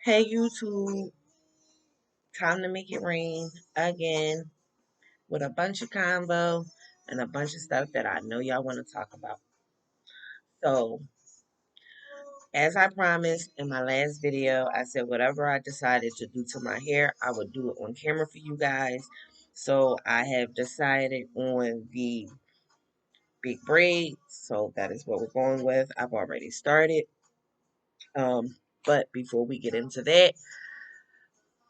Hey YouTube, time to make it rain again with a bunch of convo and a bunch of stuff that I know y'all want to talk about. So, as I promised in my last video, I said whatever I decided to do to my hair, I would do it on camera for you guys. So, I have decided on the big braids. So, that is what we're going with. I've already started. But before we get into that,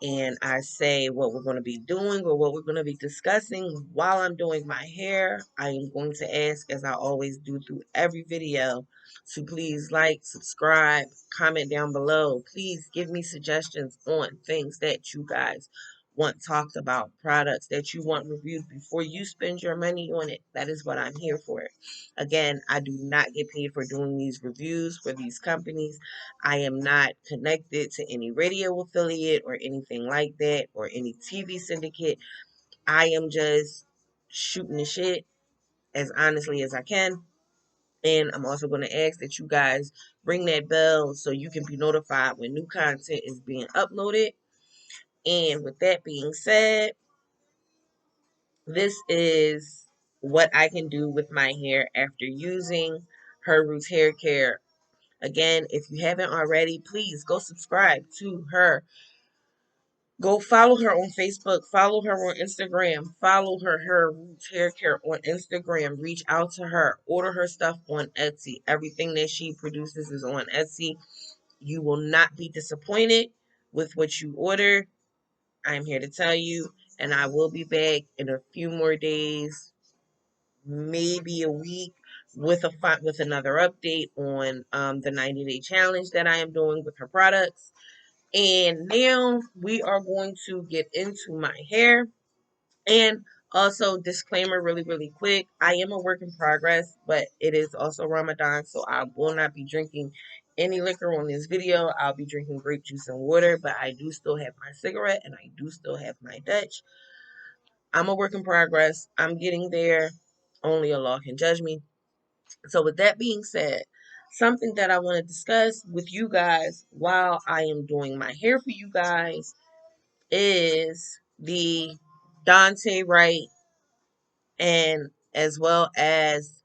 and I say what we're going to be doing or what we're going to be discussing while I'm doing my hair, I am going to ask, as I always do through every video, to please like, subscribe, comment down below. Please give me suggestions on things that you guys want talked about, products that you want reviewed before you spend your money on it. That is what I'm here for. Again, I do not get paid for doing these reviews for these companies. I am not connected to any radio affiliate or anything like that or any TV syndicate. I am just shooting the shit as honestly as I can. And I'm also going to ask that you guys ring that bell so you can be notified when new content is being uploaded. And with that being said, this is what I can do with my hair after using Her Roots Hair Care. Again, if you haven't already, please go subscribe to her. Go follow her on Facebook, follow her on Instagram, follow her Roots Hair Care on Instagram, reach out to her, order her stuff on Etsy. Everything that she produces is on Etsy. You will not be disappointed with what you order. I'm here to tell you, and I will be back in a few more days, maybe a week, with another update on the 90-day challenge that I am doing with her products. And now we are going to get into my hair. And also, disclaimer really, really quick. I am a work in progress, but it is also Ramadan, so I will not be drinking any liquor on this video. I'll be drinking grape juice and water, but I do still have my cigarette and I do still have my Dutch. I'm a work in progress. I'm getting there. Only Allah can judge me. So, with that being said, something that I want to discuss with you guys while I am doing my hair for you guys is the Dante Wright and as well as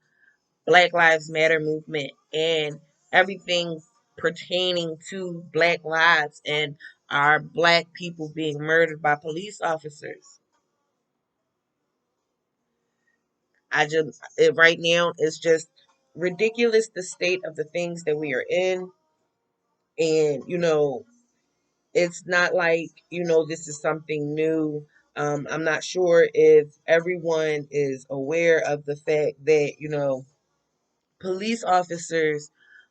Black Lives Matter movement and everything pertaining to Black lives and our Black people being murdered by police officers. Right now it's just ridiculous the state of the things that we are in. And, it's not like, this is something new. I'm not sure if everyone is aware of the fact that, police officers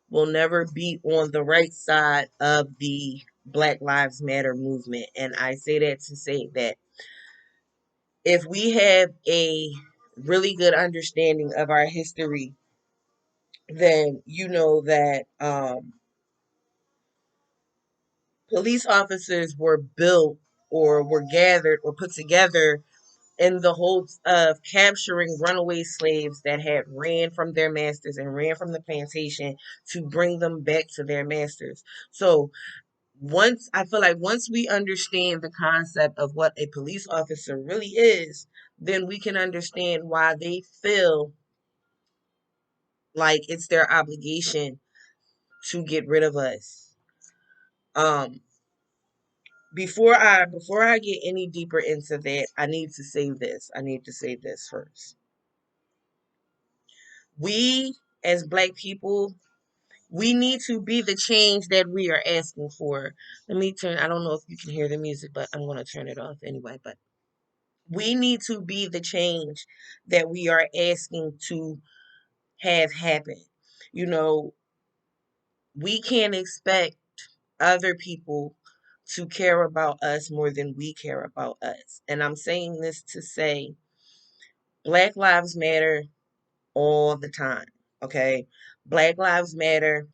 will never be on the right side of the Black Lives Matter movement. And I say that to say that if we have a really good understanding of our history, then you know that police officers were built or were gathered or put together in the hopes of capturing runaway slaves that had ran from their masters and ran from the plantation to bring them back to their masters. So once we understand the concept of what a police officer really is, then we can understand why they feel like it's their obligation to get rid of us. Um, before I get any deeper into that, I need to say this. I need to say this first. We as Black people, we need to be the change that we are asking for. I don't know if you can hear the music, but I'm going to turn it off anyway. But we need to be the change that we are asking to have happen. You know, we can't expect other people to care about us more than we care about us. And I'm saying this to say Black Lives Matter all the time. Okay? Black Lives Matter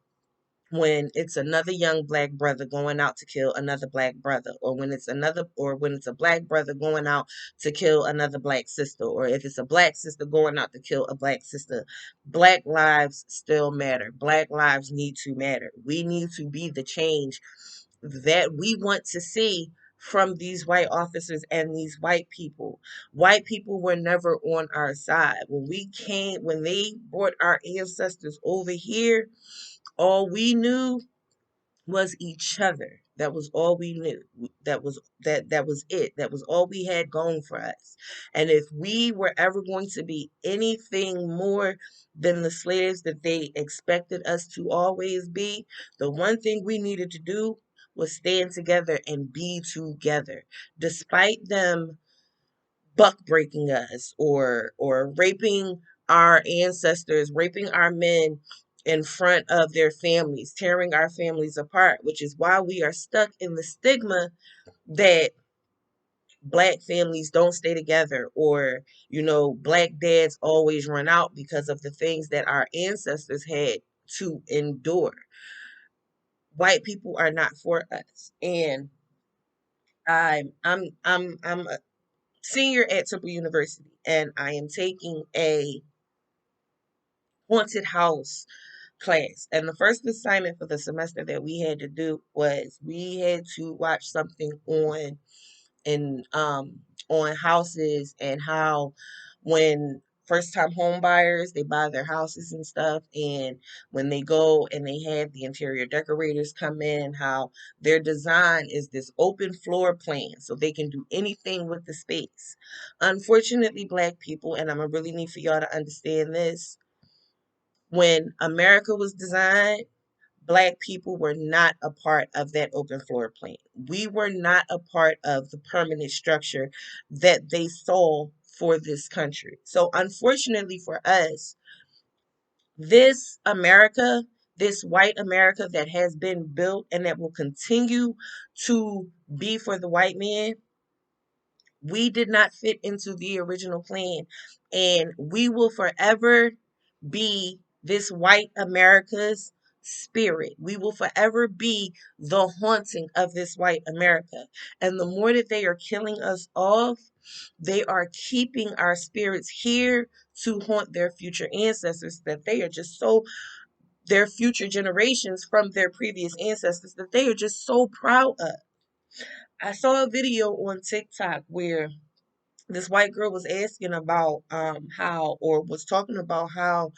when it's another young black brother going out to kill another black brother, or when it's a black brother going out to kill another black sister, or if it's a black sister going out to kill a black sister. Black lives still matter. Black lives need to matter. We need to be the change that we want to see from these white officers and these white people. White people were never on our side. When they brought our ancestors over here, all we knew was each other. That was all we knew. That was it. That was all we had going for us. And if we were ever going to be anything more than the slaves that they expected us to always be, the one thing we needed to do was stand together and be together. Despite them buck breaking us, or raping our ancestors, raping our men in front of their families, tearing our families apart, which is why we are stuck in the stigma that black families don't stay together, or black dads always run out because of the things that our ancestors had to endure. White people are not for us. And I'm a senior at Temple University, and I am taking a haunted house class. And the first assignment for the semester that we had to do was we had to watch something and on houses, and how when first time home buyers, they buy their houses and stuff, and when they go and they have the interior decorators come in, how their design is this open floor plan so they can do anything with the space. Unfortunately, black people, and I'm gonna really need for y'all to understand this, when America was designed, black people were not a part of that open floor plan. We were not a part of the permanent structure that they saw for this country. So, unfortunately for us, this America, this white America that has been built and that will continue to be for the white man, we did not fit into the original plan. And we will forever be this white America's spirit. We will forever be the haunting of this white America. And the more that they are killing us off, they are keeping our spirits here to haunt their future ancestors, that they are just so, their future generations from their previous ancestors, that they are just so proud of. I saw a video on TikTok where this white girl was asking about how, or was talking about how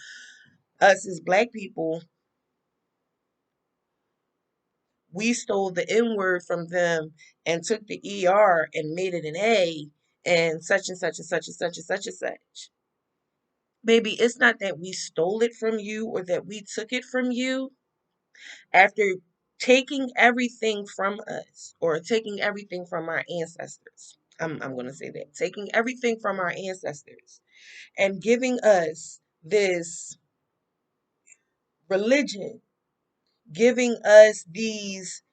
us as black people, we stole the N word from them and took the ER and made it an A, and such and such and such and such and such and such. Baby, it's not that we stole it from you or that we took it from you. After taking everything from us, or taking everything from our ancestors, I'm going to say that, taking everything from our ancestors and giving us this religion, giving us these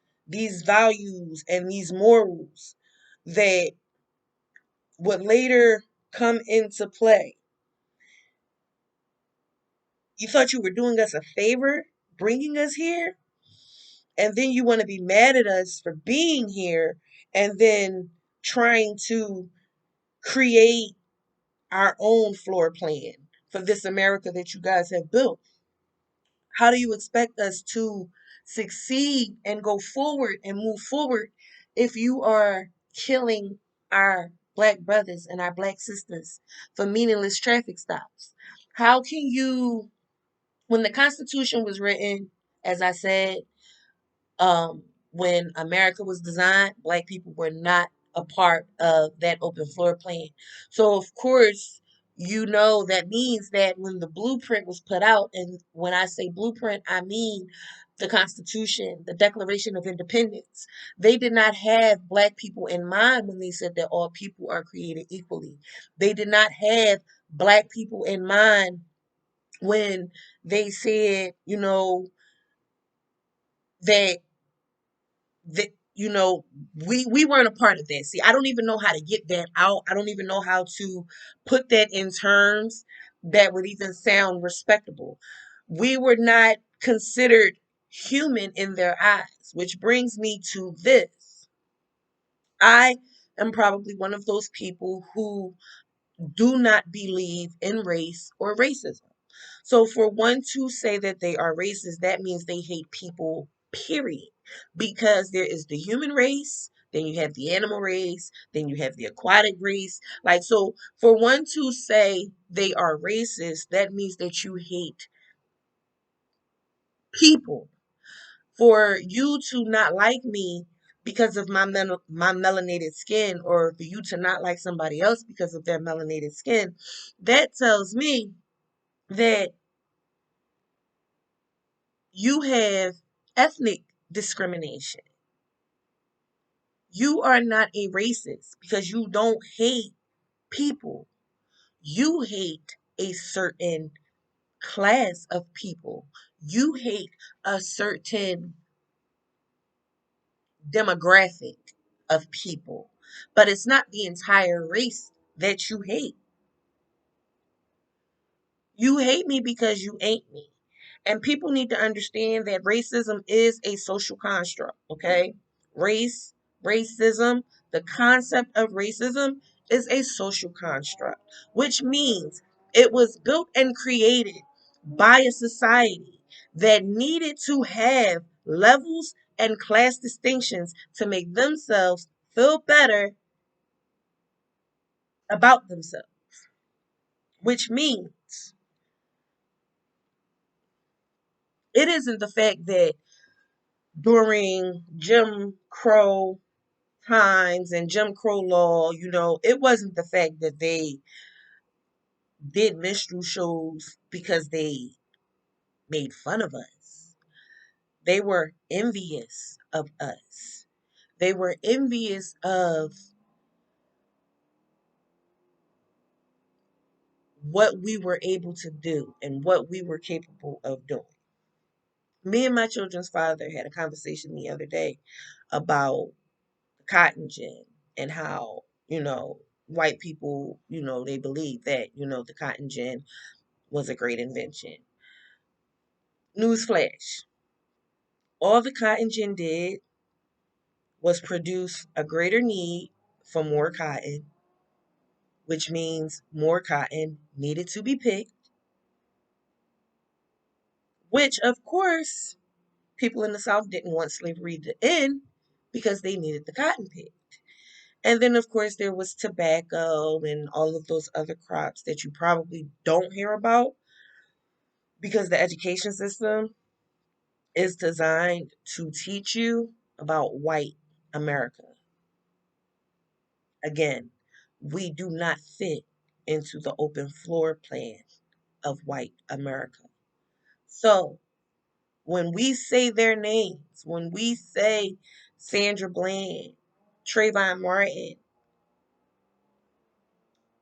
values and these morals that would later come into play. You thought you were doing us a favor bringing us here, and then you want to be mad at us for being here, and then trying to create our own floor plan for this America that you guys have built. How do you expect us to succeed and go forward and move forward if you are killing our black brothers and our black sisters for meaningless traffic stops? How can you, when the Constitution was written, as I said, um, when America was designed, black people were not a part of that open floor plan. So, of course, that means that when the blueprint was put out, and when I say blueprint, I mean the Constitution, the Declaration of Independence, they did not have black people in mind when they said that all people are created equally. They did not have black people in mind when they said, that that we weren't a part of that. See, I don't even know how to get that out. I don't even know how to put that in terms that would even sound respectable. We were not considered human in their eyes, which brings me to this. I am probably one of those people who do not believe in race or racism. So for one to say that they are racist, that means they hate people, period. Because there is the human race, then you have the animal race, then you have the aquatic race. Like, so for one to say they are racist, that means that you hate people. For you to not like me because of my melanated skin, or for you to not like somebody else because of their melanated skin, that tells me that you have ethnic discrimination. You are not a racist because you don't hate people. You hate a certain class of people. You hate a certain demographic of people. But it's not the entire race that you hate. You hate me because you ain't me. And people need to understand that racism is a social construct, okay? Race, racism, the concept of racism is a social construct, which means it was built and created by a society that needed to have levels and class distinctions to make themselves feel better about themselves, which means it isn't the fact that during Jim Crow times and Jim Crow law, it wasn't the fact that they did minstrel shows because they made fun of us. They were envious of us. They were envious of what we were able to do and what we were capable of doing. Me and my children's father had a conversation the other day about cotton gin and how, white people, they believe that, the cotton gin was a great invention. Newsflash. All the cotton gin did was produce a greater need for more cotton, which means more cotton needed to be picked, which of course people in the South didn't want slavery to end because they needed the cotton picked. And then, of course, there was tobacco and all of those other crops that you probably don't hear about because the education system is designed to teach you about white America. Again, we do not fit into the open floor plan of white America. So when we say their names, when we say Sandra Bland, Trayvon Martin,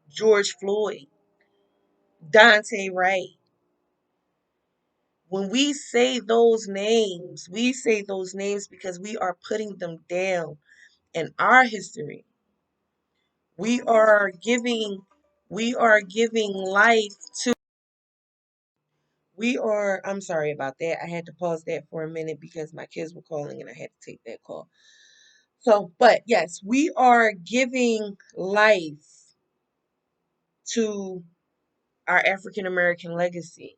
George Floyd, Dante Wright, when we say those names because we are putting them down in our history. We are giving we are giving life to I'm sorry about that. I had to pause that for a minute because my kids were calling and I had to take that call. So, but yes, we are giving life to our African American legacy.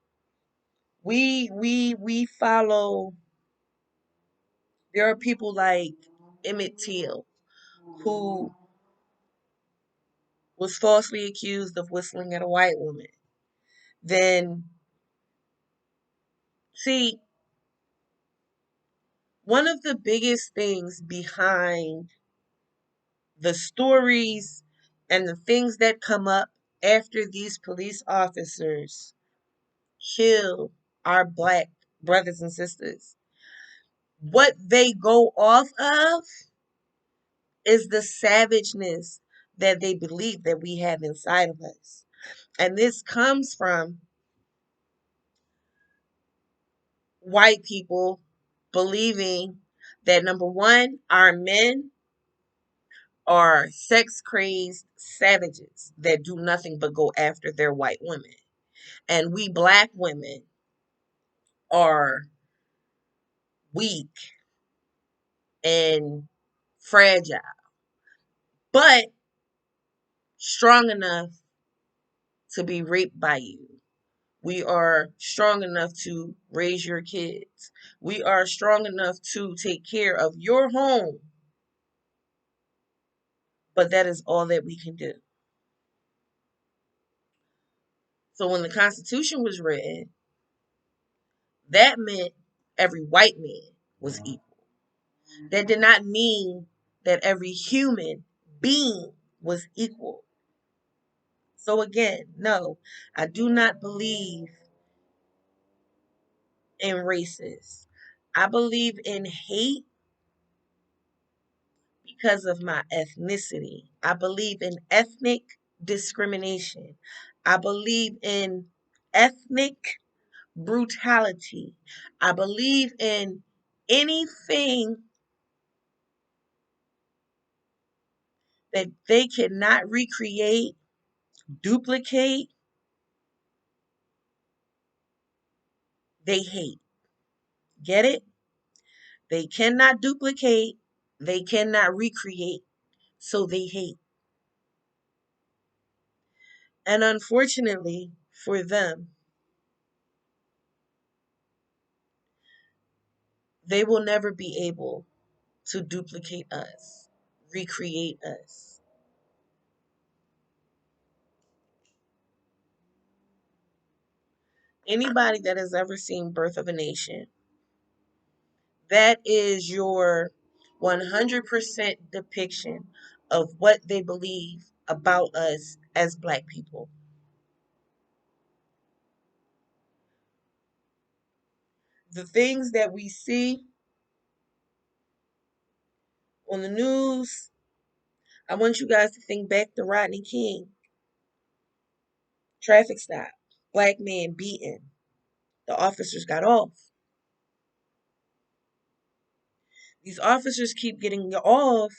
We follow. There are people like Emmett Till who was falsely accused of whistling at a white woman. Then, see, one of the biggest things behind the stories and the things that come up after these police officers kill our black brothers and sisters, what they go off of is the savageness that they believe that we have inside of us. And this comes from white people believing that number one, our men are sex crazed savages that do nothing but go after their white women. And we black women are weak and fragile, but strong enough to be raped by you. We are strong enough to raise your kids. We are strong enough to take care of your home, but that is all that we can do. So when the Constitution was written, that meant every white man was equal. That did not mean that every human being was equal. So again, no, I do not believe in races. I believe in hate because of my ethnicity. I believe in ethnic discrimination. I believe in ethnic brutality. I believe in anything that they cannot recreate, duplicate, they hate. Get it? They cannot duplicate, they cannot recreate, so they hate. And unfortunately for them, they will never be able to duplicate us, recreate us. Anybody that has ever seen Birth of a Nation, that is your 100% depiction of what they believe about us as Black people. The things that we see on the news, I want you guys to think back to Rodney King. Traffic stop, Black man beaten. The officers got off. These officers keep getting off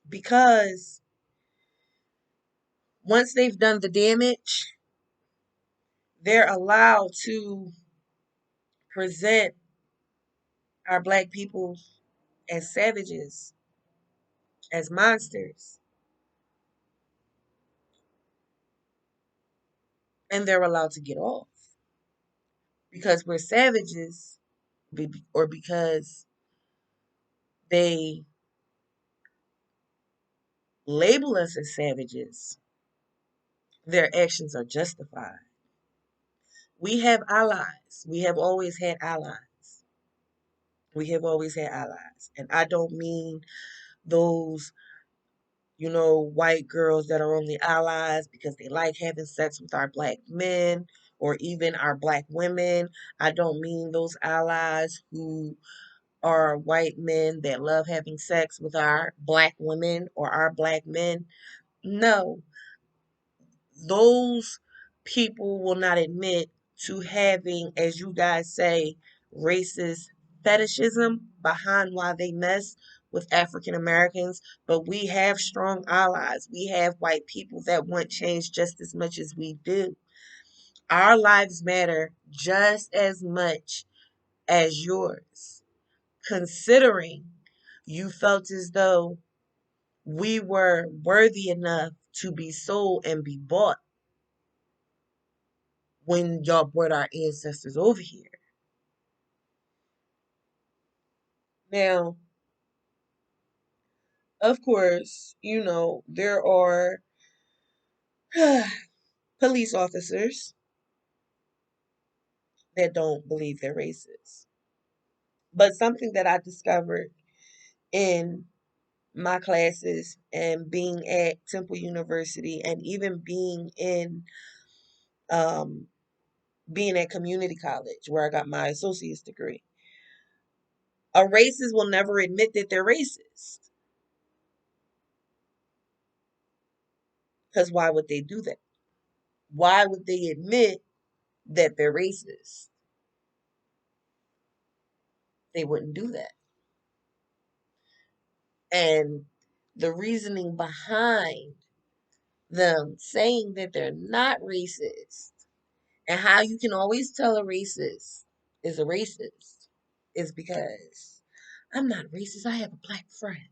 because once they've done the damage, they're allowed to present our Black people as savages, as monsters, and they're allowed to get off because we're savages or because they label us as savages. Their actions are justified. We have allies. We have always had allies. We have always had allies. And I don't mean those, white girls that are only allies because they like having sex with our Black men or even our Black women. I don't mean those allies who are white men that love having sex with our Black women or our Black men. No, those people will not admit to having, as you guys say, racist fetishism behind why they mess with African Americans. But we have strong allies. We have white people that want change just as much as we do. Our lives matter just as much as yours. Considering you felt as though we were worthy enough to be sold and be bought when y'all brought our ancestors over here. Now, of course, there are police officers that don't believe they're racist. But something that I discovered in my classes and being at Temple University and even um being at community college where I got my associate's degree. A racist will never admit that they're racist. Because why would they do that? Why would they admit that they're racist? They wouldn't do that. And the reasoning behind them saying that they're not racist and how you can always tell a racist is a racist is because I'm not racist. I have a black friend.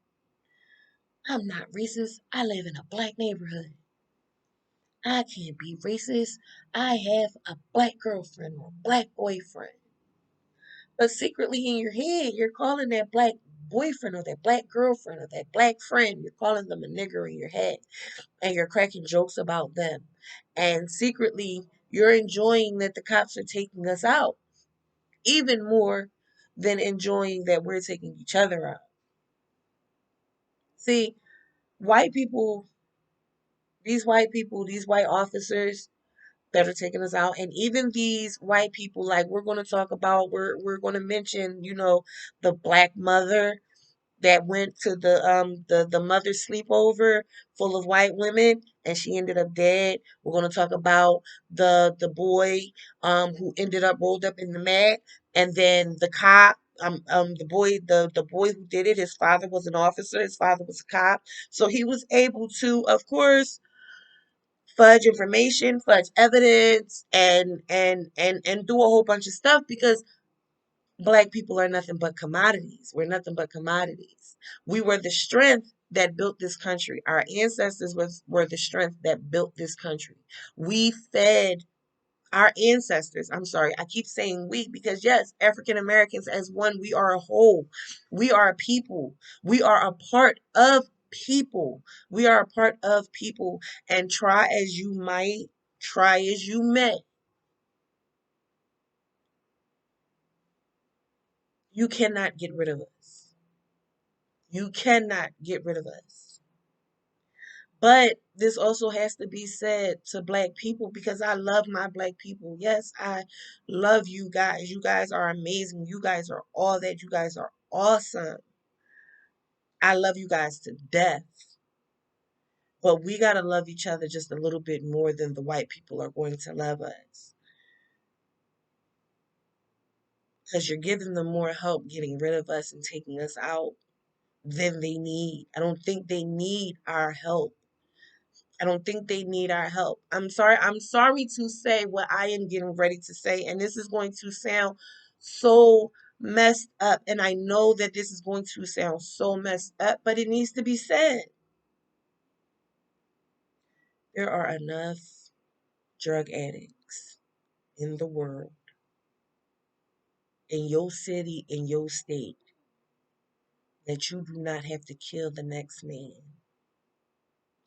I'm not racist. I live in a black neighborhood. I can't be racist. I have a black girlfriend or a black boyfriend. But secretly in your head, you're calling that black boyfriend or that black girlfriend or that black friend, you're calling them a nigger in your head and you're cracking jokes about them. And secretly, you're enjoying that the cops are taking us out even more than enjoying that we're taking each other out. See, white people, these white officers that are taking us out, and even these white people, like we're going to talk about, we're going to mention, the black mother that went to the mother sleepover full of white women and she ended up dead. We're going to talk about the boy who ended up rolled up in the mat, and then the cop, the boy who did it, his father was an officer, his father was a cop, so he was able to, of course, fudge information, fudge evidence, and do a whole bunch of stuff because black people are nothing but commodities. We're nothing but commodities. We were the strength that built this country. Our ancestors were the strength that built this country. We fed our ancestors. I'm sorry, I keep saying we because, yes, African Americans as one, we are a whole. We are a people. We are a part of people. We are a part of people. And try as you might, try as you may, you cannot get rid of us. You cannot get rid of us. But this also has to be said to black people because I love my black people. Yes, I love you guys. You guys are amazing. You guys are all that. You guys are awesome. I love you guys to death. But we got to love each other just a little bit more than the white people are going to love us. Because you're giving them more help getting rid of us and taking us out than they need. I don't think they need our help. I don't think they need our help. I'm sorry to say what I am getting ready to say, and this is going to sound so messed up. And I know that this is going to sound so messed up, but it needs to be said. There are enough drug addicts in the world, in your city, in your state, that you do not have to kill the next man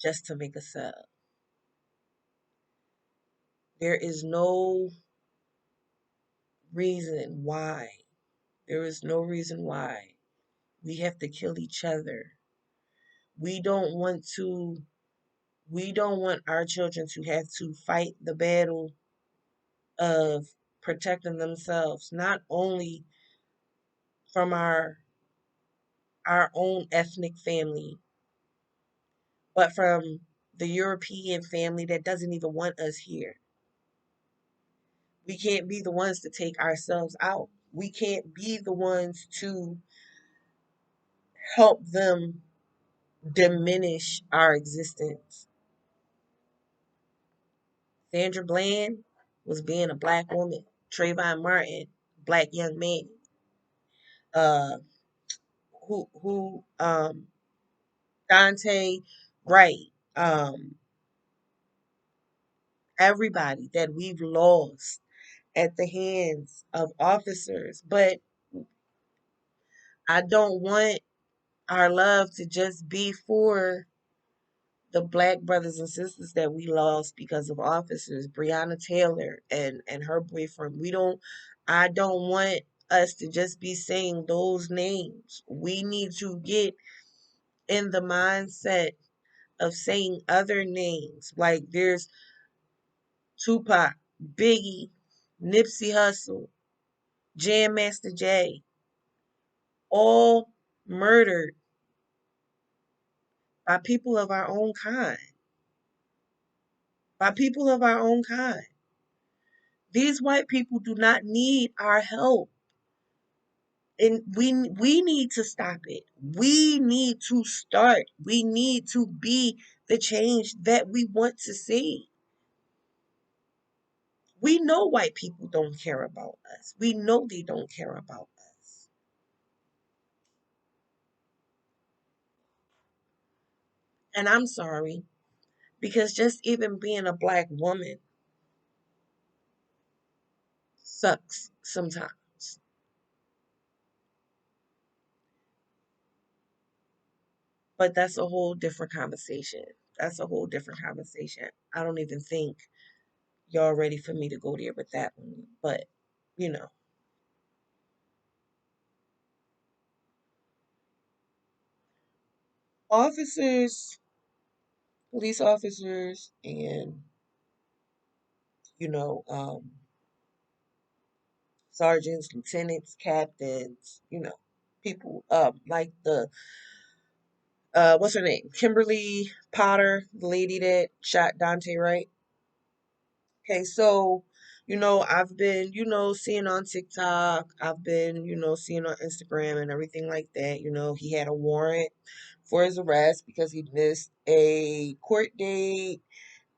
just to make a sub. There is no reason why. There is no reason why we have to kill each other. We don't want to, we don't want our children to have to fight the battle of protecting themselves, not only from our own ethnic family, but from the European family that doesn't even want us here. We can't be the ones to take ourselves out. We can't be the ones to help them diminish our existence. Sandra Bland was being a black woman. Trayvon Martin, black young man. Uh, who Dante Wright. Everybody that we've lost at the hands of officers. But I don't want our love to just be for the black brothers and sisters that we lost because of officers, Breonna Taylor and her boyfriend. I don't want us to just be saying those names. We need to get in the mindset of saying other names. Like there's Tupac, Biggie, Nipsey Hussle, Jam Master Jay, all murdered by people of our own kind. By people of our own kind. These white people do not need our help. And we need to stop it. We need to start. We need to be the change that we want to see. We know white people don't care about us. We know they don't care about us. And I'm sorry, because just even being a black woman sucks sometimes. But that's a whole different conversation. That's a whole different conversation. I don't even think y'all ready for me to go there with that one. But, you know, officers, police officers, and, you know, sergeants, lieutenants, captains, people like the what's her name? Kimberly Potter, the lady that shot Dante, right? Okay, so I've been, seeing on TikTok, I've been, seeing on Instagram and everything like that. He had a warrant for his arrest because he missed a court date.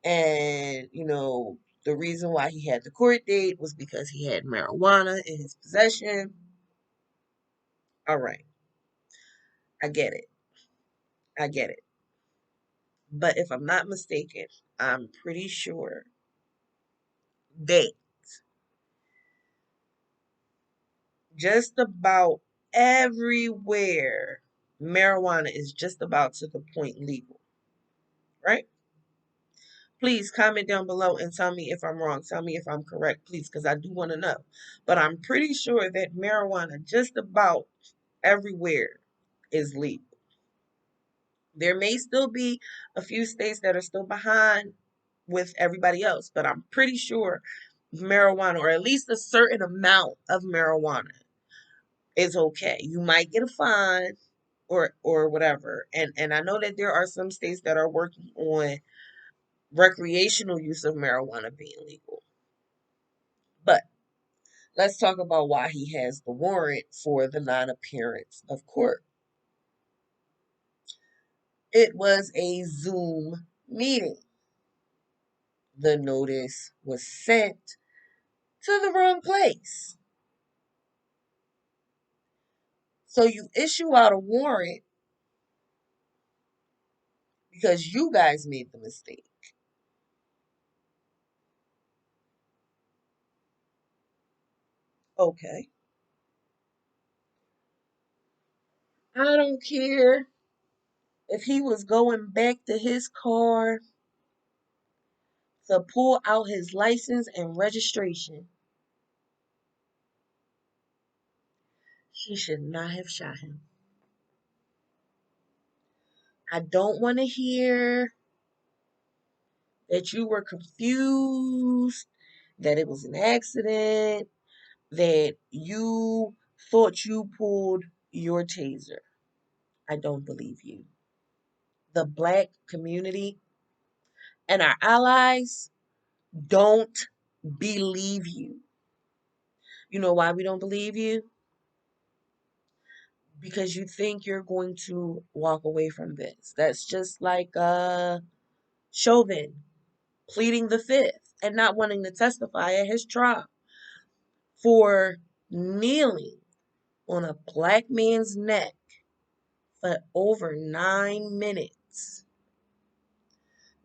And, the reason why he had the court date was because he had marijuana in his possession. All right, I get it. I get it. But if I'm not mistaken, I'm pretty sure that just about everywhere marijuana is just about to the point legal, right? Please comment down below and tell me if I'm wrong. Tell me if I'm correct, please, because I do want to know. But I'm pretty sure that marijuana just about everywhere is legal. There may still be a few states that are still behind with everybody else, but I'm pretty sure marijuana, or at least a certain amount of marijuana, is okay. You might get a fine or whatever. And I know that there are some states that are working on recreational use of marijuana being legal. But let's talk about why he has the warrant for the non-appearance of court. It was a Zoom meeting. The notice was sent to the wrong place. So you issue out a warrant because you guys made the mistake. Okay. I don't care if he was going back to his car to pull out his license and registration. He should not have shot him. I don't want to hear that you were confused, that it was an accident, that you thought you pulled your taser. I don't believe you. The black community and our allies don't believe you. You know why we don't believe you? Because you think you're going to walk away from this. That's just like Chauvin pleading the fifth and not wanting to testify at his trial for kneeling on a black man's neck for over 9 minutes.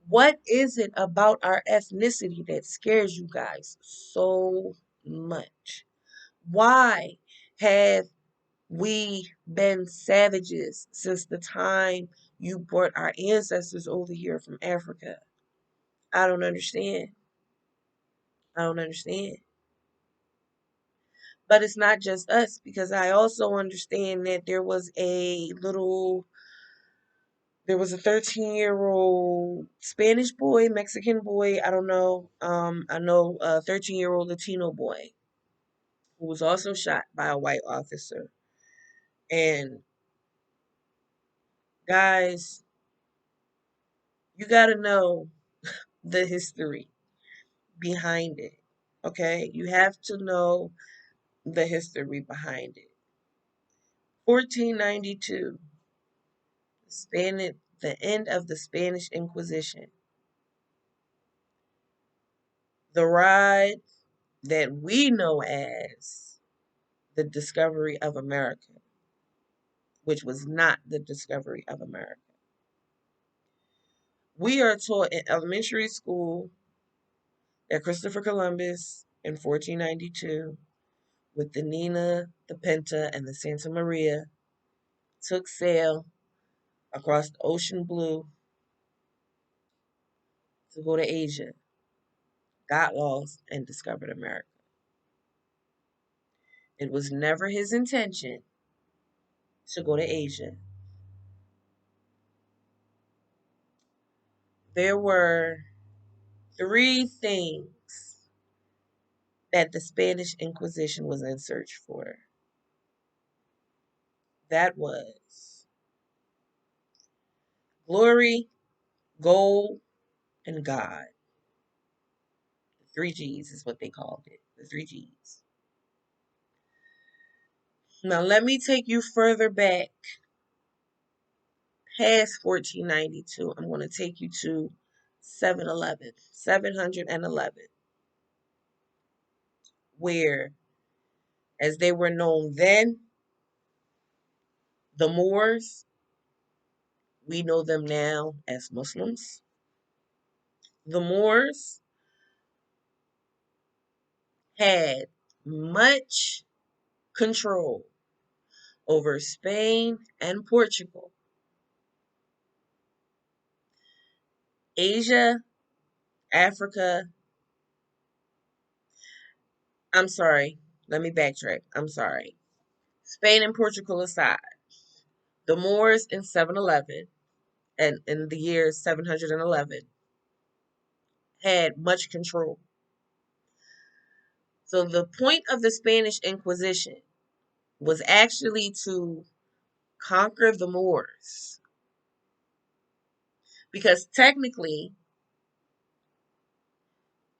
What is it about our ethnicity that scares you guys so much? Why have we been savages since the time you brought our ancestors over here from Africa? I don't understand. I don't understand. But it's not just us, because I also understand that there was a 13-year-old Spanish boy, Mexican boy, I don't know. I know a 13-year-old Latino boy who was also shot by a white officer. And guys, you got to know the history behind it. Okay? You have to know the history behind it. 1492, the end of the Spanish Inquisition. The ride that we know as the discovery of America, which was not the discovery of America. We are taught in elementary school that Christopher Columbus in 1492, with the Nina, the Pinta, and the Santa Maria, took sail across the ocean blue to go to Asia, got lost, and discovered America. It was never his intention to go to Asia. There were three things that the Spanish Inquisition was in search for. That was glory, gold, and God. The three G's is what they called it. The three G's. Now let me take you further back past 1492. I'm going to take you to 711, where, as they were known then, the Moors, we know them now as Muslims. The Moors had much control over Spain and Portugal, Asia, Africa. I'm sorry, let me backtrack. I'm sorry. Spain and Portugal aside, the Moors in 711 and in the year 711 had much control. So the point of the Spanish Inquisition was actually to conquer the Moors, because technically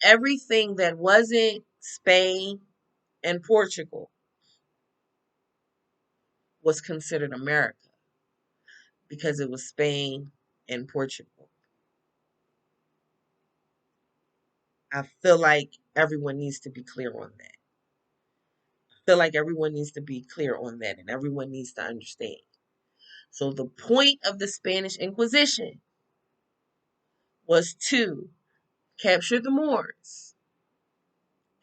everything that wasn't Spain and Portugal was considered America, because it was Spain and Portugal. I feel like everyone needs to be clear on that. I feel like everyone needs to be clear on that, and everyone needs to understand. So the point of the Spanish Inquisition was to capture the Moors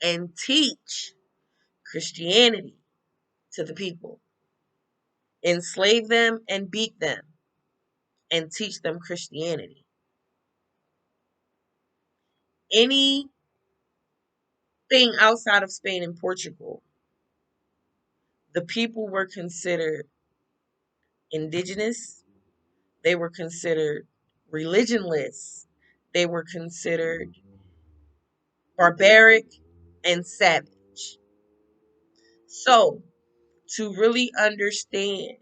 and teach Christianity to the people, enslave them and beat them, and teach them Christianity. Anything outside of Spain and Portugal, the people were considered indigenous, they were considered religionless, they were considered barbaric and savage. So, to really understand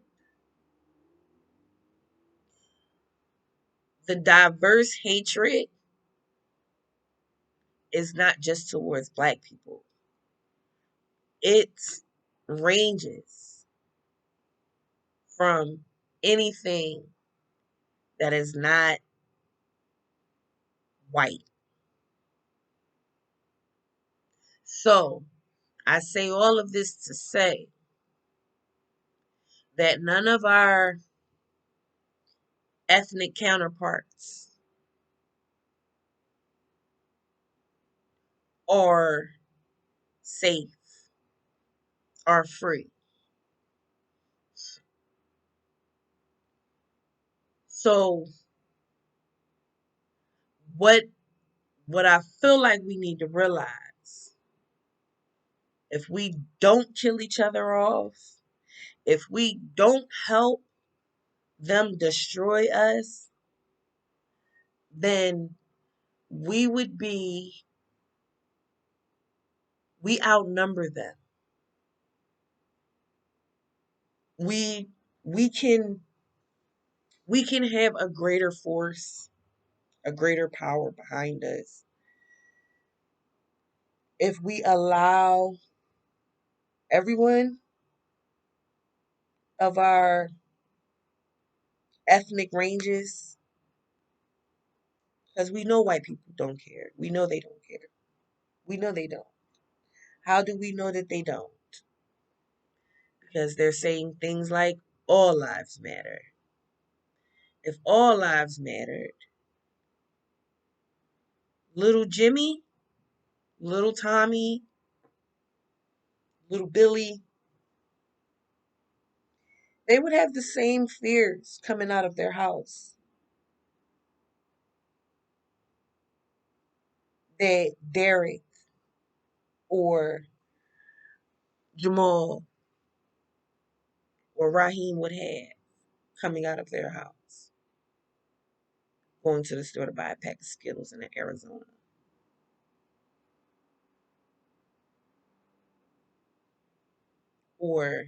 the diverse hatred is not just towards Black people, it ranges from anything that is not white. So, I say all of this to say that none of our ethnic counterparts are safe, are free. So what I feel like we need to realize, if we don't kill each other off, if we don't help them destroy us, then we would be, we outnumber them. We we can we can have a greater force, a greater power behind us if we allow everyone of our ethnic ranges, because we know white people don't care. We know they don't care. We know they don't. How do we know that they don't? Because they're saying things like all lives matter. If all lives mattered, Little Jimmy, little Tommy, little Billy, they would have the same fears coming out of their house that Derek or Jamal or Raheem would have coming out of their house, going to the store to buy a pack of Skittles in Arizona, or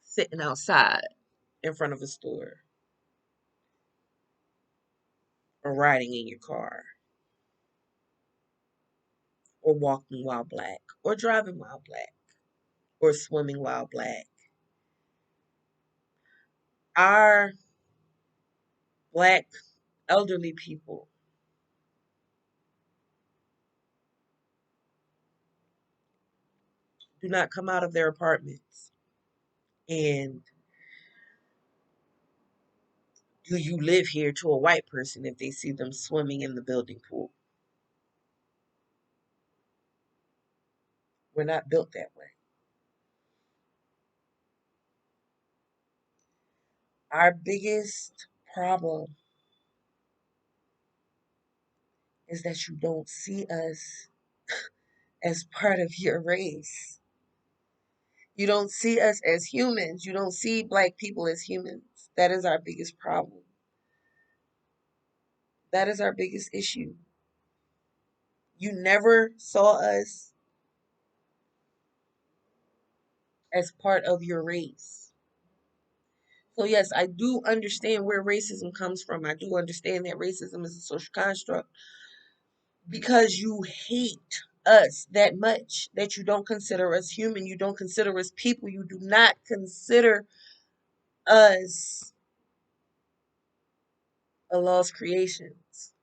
sitting outside in front of a store, or riding in your car, or walking while black, or driving while black, or swimming while black. Our black elderly people do not come out of their apartments and do you live here to a white person if they see them swimming in the building pool. We're not built that way. Our biggest problem is that you don't see us as part of your race. You don't see us as humans. You don't see black people as humans. That is our biggest problem. That is our biggest issue. You never saw us as part of your race. So, yes, I do understand where racism comes from. I do understand that racism is a social construct because you hate us that much that you don't consider us human. You don't consider us people. You do not consider us a lost creations.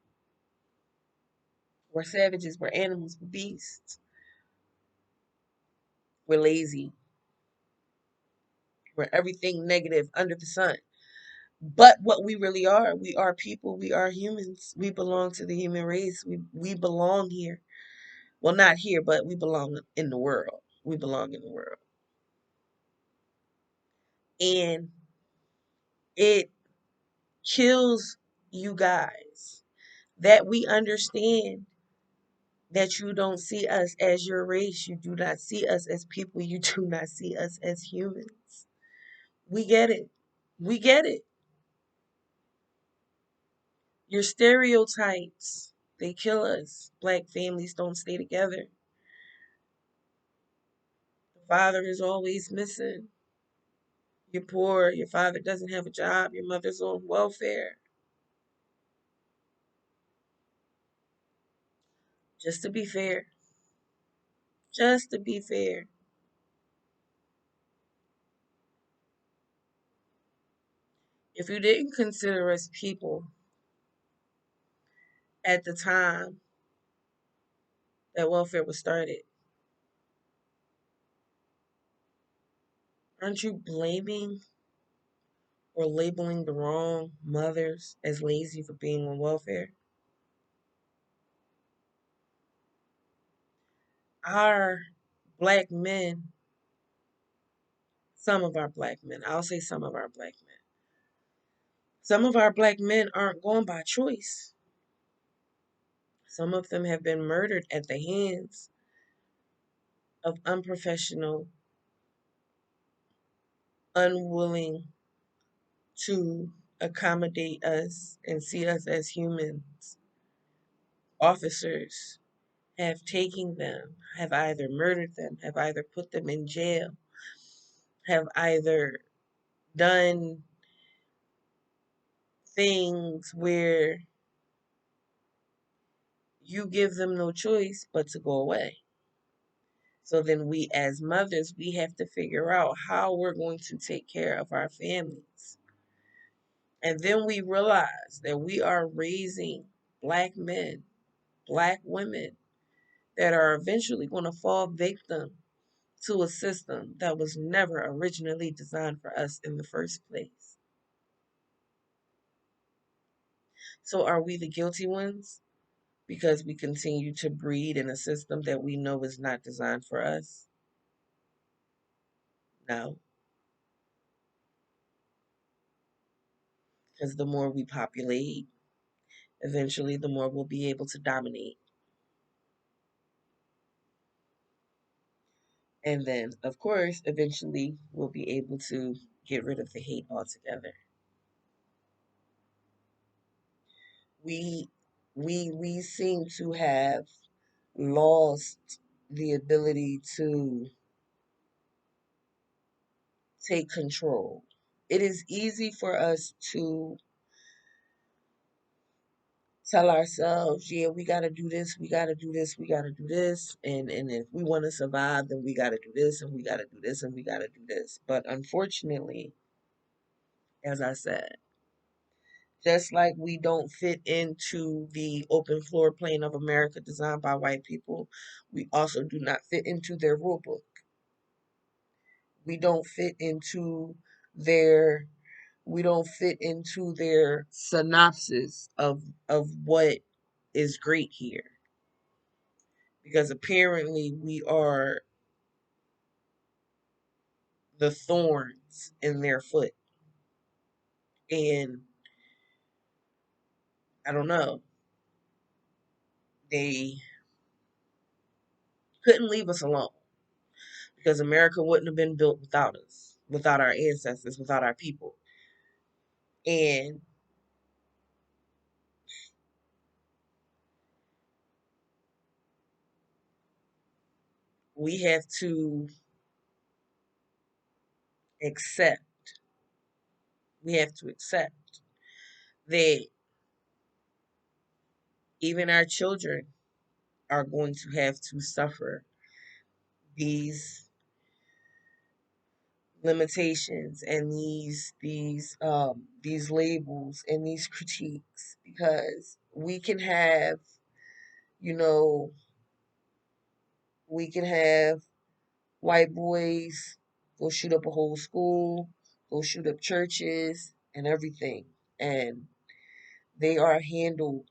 We're savages, we're animals, we're beasts, we're lazy, we're everything negative under the sun. But what we are people, we are humans. We belong to the human race. We belong here. Well, not here, but we belong in the world. We belong in the world. And it kills you guys that we understand that you don't see us as your race. You do not see us as people. You do not see us as humans. We get it. We get it. Your stereotypes, they kill us. Black families don't stay together. The father is always missing. You're poor. Your father doesn't have a job. Your mother's on welfare. Just to be fair. Just to be fair. If you didn't consider us people at the time that welfare was started, aren't you blaming or labeling the wrong mothers as lazy for being on welfare? Our black men, some of our black men, I'll say some of our black men, some of our black men aren't going by choice. Some of them have been murdered at the hands of unprofessional, unwilling to accommodate us and see us as humans. Officers have taken them, have either murdered them, have either put them in jail, have either done things where you give them no choice but to go away. So then we as mothers, we have to figure out how we're going to take care of our families. And then we realize that we are raising black men, black women that are eventually going to fall victim to a system that was never originally designed for us in the first place. So are we the guilty ones? because we continue to breed in a system that we know is not designed for us? No, because the more we populate, eventually the more we'll be able to dominate. And then, of course, eventually we'll be able to get rid of the hate altogether. We we seem to have lost the ability to take control. It is easy for us to tell ourselves, yeah, we got to do this, we got to do this, we got to do this. And if we want to survive, then we got to do this and we got to do this and we got to do this. But unfortunately, as I said, just like we don't fit into the open floor plan of America designed by white people, we also do not fit into their rule book. We don't fit into their we don't fit into their synopsis of what is great here, because apparently we are the thorns in their foot. And I don't know, they couldn't leave us alone, because America wouldn't have been built without us, without our ancestors, without our people. And we have to accept, we have to accept that even our children are going to have to suffer these limitations and these labels and these critiques, because we can have, you know, we can have white boys go shoot up a whole school, go shoot up churches and everything, and they are handled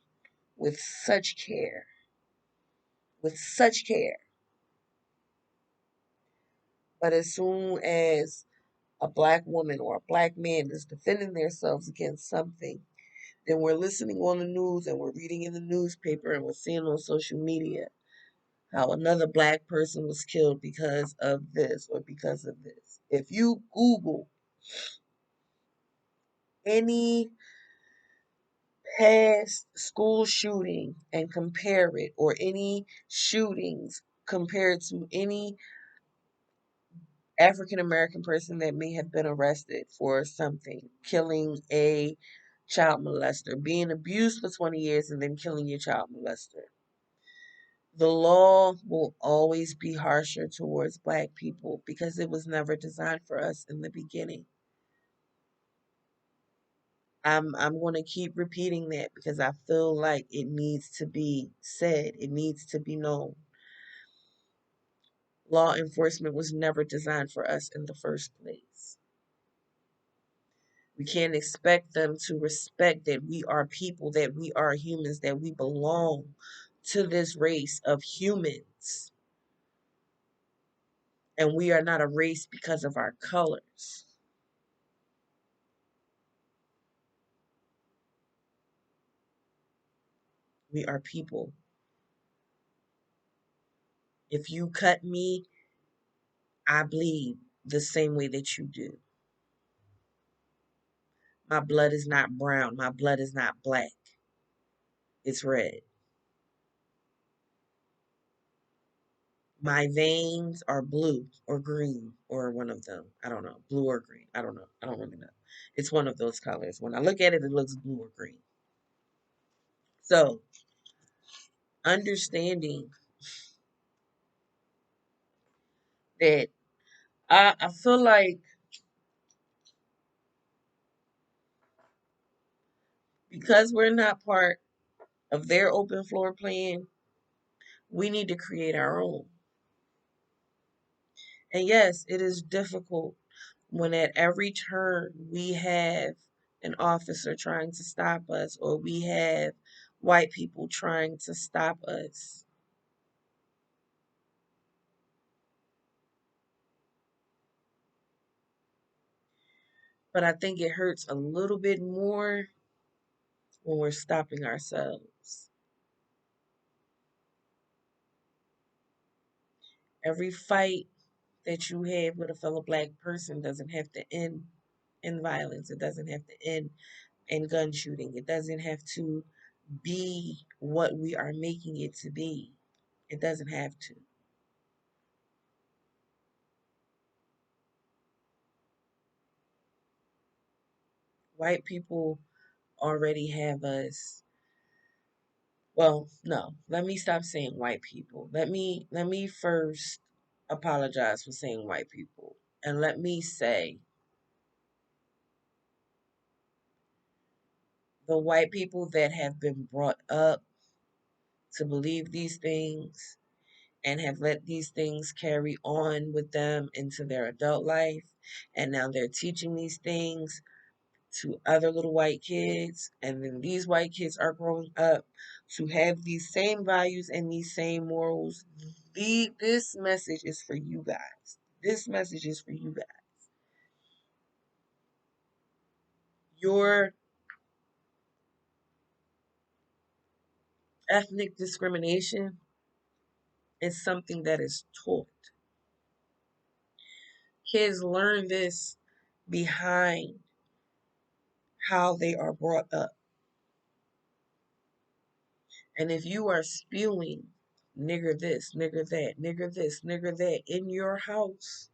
with such care, with such care. But as soon as a black woman or a black man is defending themselves against something, then we're listening on the news and we're reading in the newspaper and we're seeing on social media how another black person was killed because of this or because of this. If you Google any past school shooting and compare it, or any shootings compared to any African American person that may have been arrested for something, killing a child molester, being abused for 20 years and then killing your child molester, the law will always be harsher towards black people because it was never designed for us in the beginning. I'm going to keep repeating that because I feel like it needs to be said. It needs to be known. Law enforcement was never designed for us in the first place. We can't expect them to respect that we are people, that we are humans, that we belong to this race of humans. And we are not a race because of our colors. We are people. If you cut me, I bleed the same way that you do. My blood is not brown. My blood is not black. It's red. My veins are blue or green or one of them. I don't know. Blue or green. I don't know. I don't really know. It's one of those colors. When I look at it, it looks blue or green. So, understanding that I feel like because we're not part of their open floor plan, we need to create our own. And yes, it is difficult when at every turn we have an officer trying to stop us, or we have white people trying to stop us. But I think it hurts a little bit more when we're stopping ourselves. Every fight that you have with a fellow black person doesn't have to end in violence. It doesn't have to end in gun shooting. It doesn't have to be what we are making it to be. It doesn't have to. White people already have us. Well, no. Let me stop saying white people. Let me first apologize for saying white people. And let me say the white people that have been brought up to believe these things and have let these things carry on with them into their adult life. And now they're teaching these things to other little white kids. And then these white kids are growing up to have these same values and these same morals. This message is for you guys. This message is for you guys. Your ethnic discrimination is something that is taught. Kids learn this behind how they are brought up. And if you are spewing nigger this, nigger that, nigger this, nigger that in your house,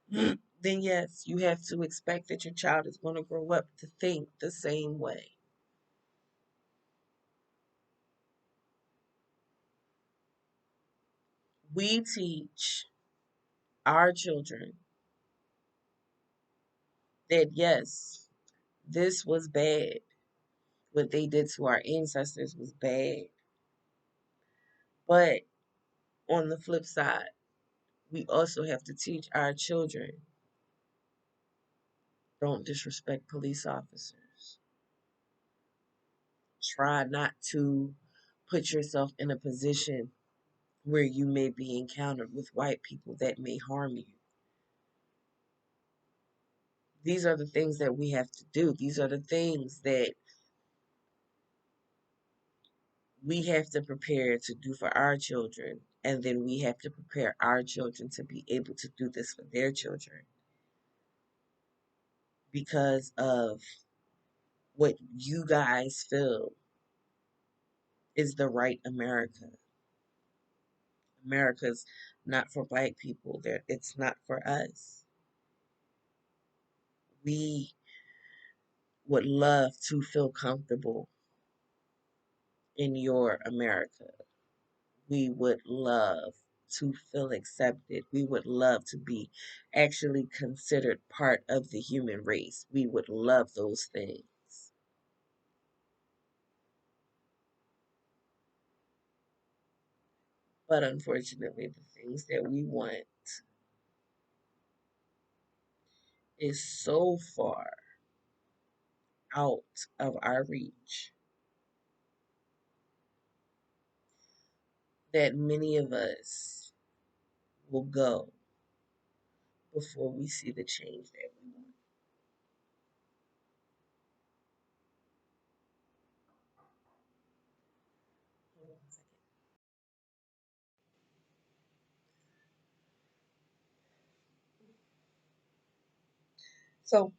then yes, you have to expect that your child is going to grow up to think the same way. We teach our children that yes, this was bad. What they did to our ancestors was bad. But on the flip side, we also have to teach our children don't disrespect police officers. Try not to put yourself in a position where you may be encountered with white people that may harm you. These are the things that we have to do. These are the things that we have to prepare to do for our children. And then we have to prepare our children to be able to do this for their children because of what you guys feel is the right America. America's not for black people. It's not for us. We would love to feel comfortable in your America. We would love to feel accepted. We would love to be actually considered part of the human race. We would love those things. But unfortunately, the things that we want is so far out of our reach that many of us will go before we see the change that we want. Hold on a second. So,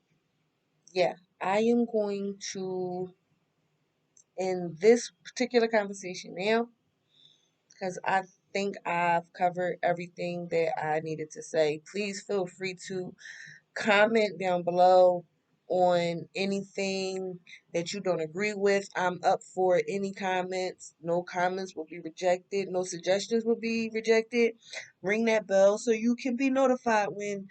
yeah, I am going to end this particular conversation now because I think I've covered everything that I needed to say. Please feel free to comment down below on anything that you don't agree with. I'm up for any comments. No comments will be rejected. No suggestions will be rejected. Ring that bell so you can be notified when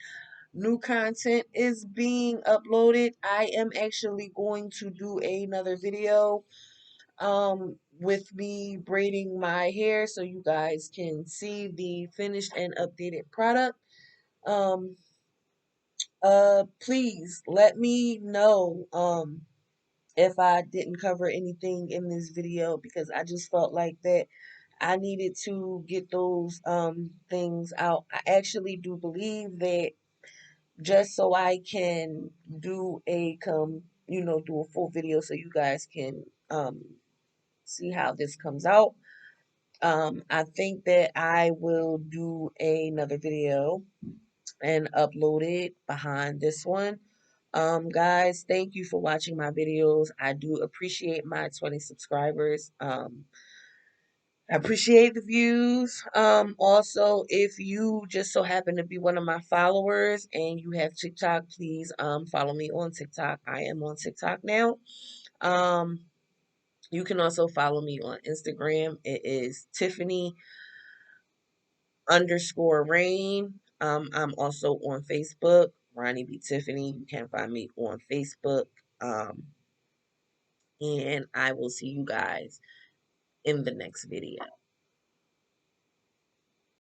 new content is being uploaded. I am actually going to do another video with me braiding my hair so you guys can see the finished and updated product. Um please let me know if I didn't cover anything in this video, because I just felt like that I needed to get those things out. I actually do believe that just so I can do do a full video so you guys can see how this comes out. I think that I will do another video and upload it behind this one. Guys, thank you for watching my videos. I do appreciate my 20 subscribers. I appreciate the views. Also, if you just so happen to be one of my followers and you have TikTok, please follow me on TikTok. I am on TikTok now. Um, you can also follow me on Instagram. It is Tiffany_Rain. I'm also on Facebook, Ronnie B. Tiffany. You can find me on Facebook. And I will see you guys in the next video.